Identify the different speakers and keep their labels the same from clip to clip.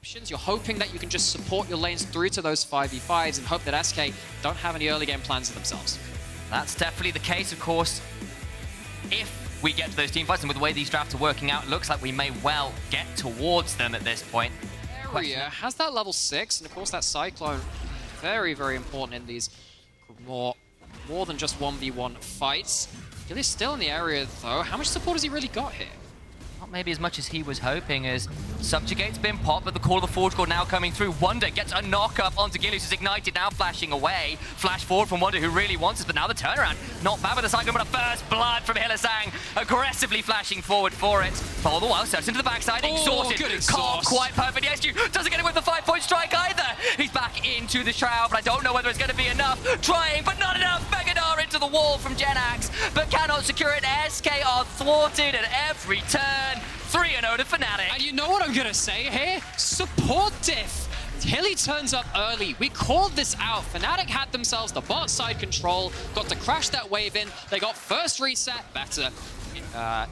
Speaker 1: options. You're hoping that you can just support your lanes through to those 5v5s and hope that SK don't have any early game plans of themselves.
Speaker 2: That's definitely the case, of course. If we get to those team fights, and with the way these drafts are working out, it looks like we may well get towards them at this point.
Speaker 1: Area has that level 6, and of course that Cyclone, very, very important in these more than just 1v1 fights. Gilius still in the area though. How much support has he really got here?
Speaker 2: Not maybe as much as he was hoping, as Subjugate's been popped, but the Call of the Forge Core now coming through. Wunder gets a knock-up onto Gilius, who's ignited, now flashing away. Flash forward from Wunder, who really wants this, but now the turnaround. Not bad with the Cyclone, but a first blood from Hylissang, aggressively flashing forward for it. But all the while, Sertuss into the backside, exhausted. Can't quite perfect. Yezu doesn't get it with the 5-point strike either. He's back into the Shroud, but I don't know whether it's going to be enough. Trying, but not enough. Gnar into the wall from Jenax, but cannot secure it. SK are thwarted at every turn. 3-0 to Fnatic.
Speaker 1: And you know what I'm going to say here? Support diff. Hilly turns up early. We called this out. Fnatic had themselves the bot side control, got to crash that wave in. They got first reset, better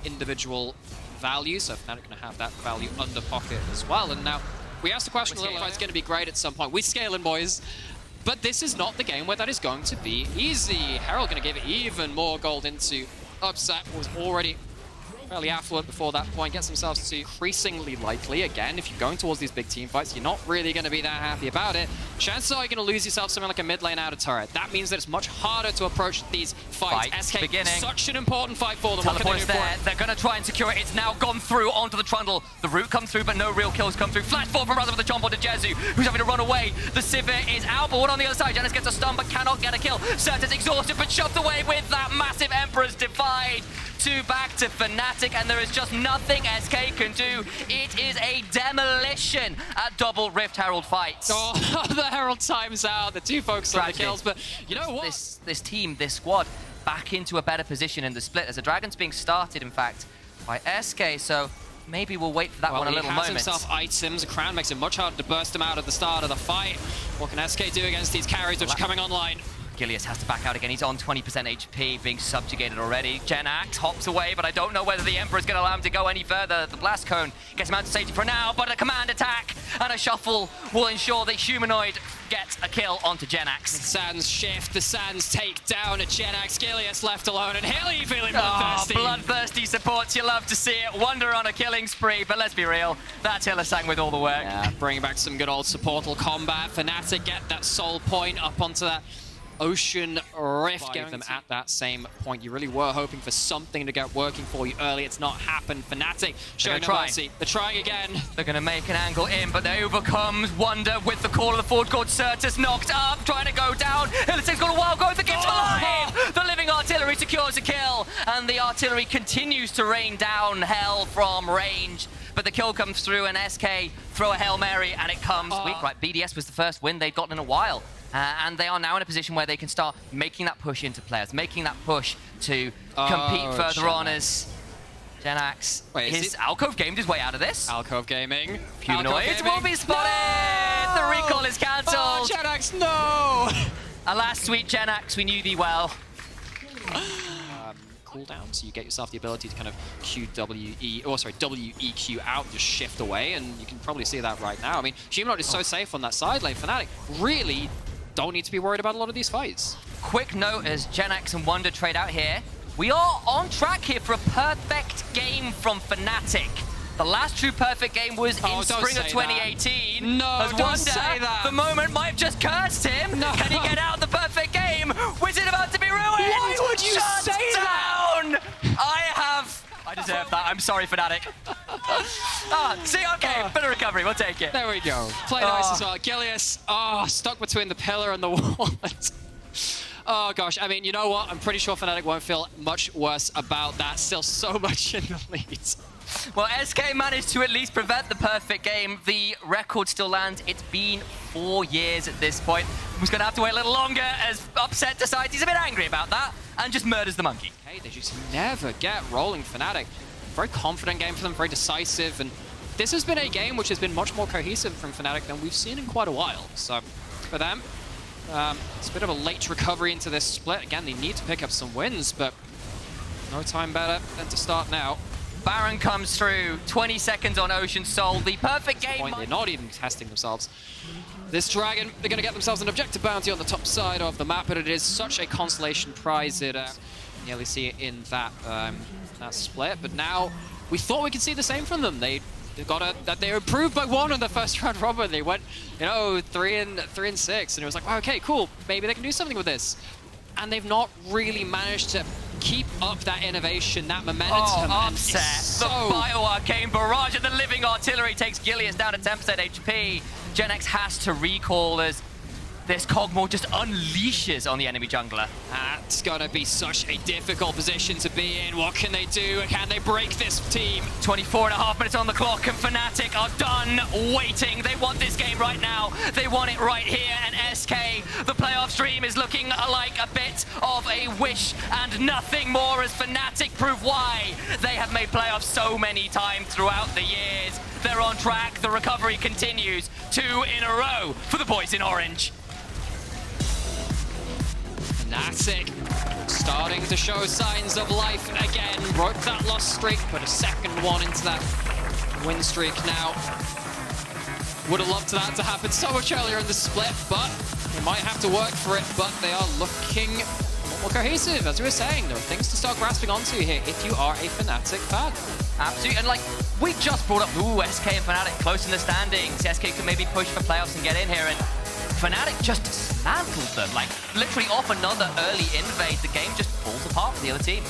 Speaker 1: individual value, so Fnatic going to have that value under pocket as well. And now we asked the question a little if it's going to be great at some point. We scaling, boys. But this is not the game where that is going to be easy. Herald going to give it even more gold into Upset, was already fairly affluent before that point, gets themselves to increasingly likely. Again, if you're going towards these big team fights, you're not really going to be that happy about it. Chances are you're going to lose yourself something like a mid lane out of turret. That means that it's much harder to approach these fights. SK,
Speaker 2: beginning.
Speaker 1: Such an important fight for them.
Speaker 2: Teleport's there. They're going to try and secure it. It's now gone through onto the Trundle. The root comes through, but no real kills come through. Flash forward from Razork with the jump onto Jezu, who's having to run away. The Sivir is out, but one on the other side. Jenax gets a stun, but cannot get a kill. Sertuss exhausted, but shoved away with that massive Emperor's Divide. 2 back to Fnatic, and there is just nothing SK can do. It is a demolition at double Rift Herald fights.
Speaker 1: Oh, the Herald times out. The 2 focus on the kills, but you know what?
Speaker 2: This team, this squad, back into a better position in the split, as the Dragon's being started, in fact, by SK, so maybe we'll wait for that one a little moment.
Speaker 1: He has himself items. A crown makes it much harder to burst him out at the start of the fight. What can SK do against these carries which are coming online?
Speaker 2: Gilius has to back out again. He's on 20% HP, being subjugated already. Jenax hops away, but I don't know whether the Emperor's going to allow him to go any further. The Blast Cone gets him out to safety for now, but a command attack and a shuffle will ensure that Humanoid gets a kill onto Jenax.
Speaker 1: The Sands shift, the Sands take down a Jenax. Gilius left alone, and Hilly feeling bloodthirsty.
Speaker 2: Bloodthirsty supports, you love to see it. Wunder on a killing spree, but let's be real, that's Hylissang with all the work.
Speaker 1: Yeah, bringing back some good old supportal combat. Fnatic get that soul point up onto that Ocean Rift, getting them at that same point. You really were hoping for something to get working for you early. It's not happened. Fnatic showing no mercy. They're trying again.
Speaker 2: They're going to make an angle in, but they overcomes Wunder with the Call of the Forge Core. Sertuss knocked up, trying to go down. Hylissang's got a wild growth against alive. The living artillery secures a kill, and the artillery continues to rain down hell from range. But the kill comes through, and SK throw a Hail Mary, and it comes weak. Right, BDS was the first win they'd gotten in a while. And they are now in a position where they can start making that push into players, making that push to compete further on as Jenax.
Speaker 1: Wait,
Speaker 2: his Alcove gamed his way out of this.
Speaker 1: Alcove Gaming.
Speaker 2: Humanoid will be spotted! No! The recall is cancelled!
Speaker 1: Oh, Jenax, no!
Speaker 2: Alas, sweet Jenax, we knew thee well.
Speaker 1: Cooldown, so you get yourself the ability to kind of WEQ out, just shift away, and you can probably see that right now. I mean, Humanoid is so safe on that side lane. Fnatic really don't need to be worried about a lot of these fights.
Speaker 2: Quick note as Jenax and Wunder trade out here. We are on track here for a perfect game from Fnatic. The last true perfect game was in spring of 2018.
Speaker 1: No,
Speaker 2: as
Speaker 1: don't
Speaker 2: Wunder,
Speaker 1: say that.
Speaker 2: The moment might have just cursed him. No. Can he get out the perfect game? Was it about to be ruined?
Speaker 1: Why would you say
Speaker 2: that? I deserve that. I'm sorry, Fnatic. See, okay, bit of recovery. We'll take it.
Speaker 1: There we go. Play nice as well. Gilius, stuck between the pillar and the wall. Oh gosh, I mean, you know what? I'm pretty sure Fnatic won't feel much worse about that. Still so much in the lead.
Speaker 2: Well, SK managed to at least prevent the perfect game. The record still lands. It's been 4 years at this point. He's going to have to wait a little longer as Upset decides he's a bit angry about that and just murders the monkey.
Speaker 1: Hey, they just never get rolling. Fnatic, very confident game for them, very decisive, and this has been a game which has been much more cohesive from Fnatic than we've seen in quite a while. So for them, it's a bit of a late recovery into this split. Again, they need to pick up some wins, but no time better than to start now.
Speaker 2: Baron comes through, 20 seconds on Ocean Soul, the perfect game.
Speaker 1: They're not even testing themselves. This Dragon, they're going to get themselves an objective bounty on the top side of the map, but it is such a consolation prize. It nearly see it in that split, but now we thought we could see the same from them. They were improved by 1 on the first round robber. They went, 3 and 6, and it was like, wow, okay, cool, maybe they can do something with this. And they've not really managed to keep up that innovation, that momentum.
Speaker 2: Oh, upset. The Bio-Arcane Barrage of the Living Artillery takes Gilius down to 10% HP. Gen X has to recall as this Kogmaw just unleashes on the enemy jungler.
Speaker 1: That's gonna be such a difficult position to be in. What can they do? Can they break this team?
Speaker 2: 24.5 minutes on the clock, and Fnatic are done waiting. They want this game right now. They want it right here, and SK, the playoff stream, is looking like a bit of a wish and nothing more as Fnatic prove why they have made playoffs so many times throughout the years. They're on track. The recovery continues. 2 in a row for the boys in orange.
Speaker 1: Fnatic starting to show signs of life again. Broke that loss streak, put a second one into that win streak now. Would have loved that to happen so much earlier in the split, but they might have to work for it. But they are looking more cohesive, as we were saying. There are things to start grasping onto here if you are a Fnatic fan.
Speaker 2: Absolutely, and we just brought up, SK and Fnatic close in the standings. SK could maybe push for playoffs and get in here, and Fnatic just dismantled them. Literally off another early invade, the game just falls apart for the other team.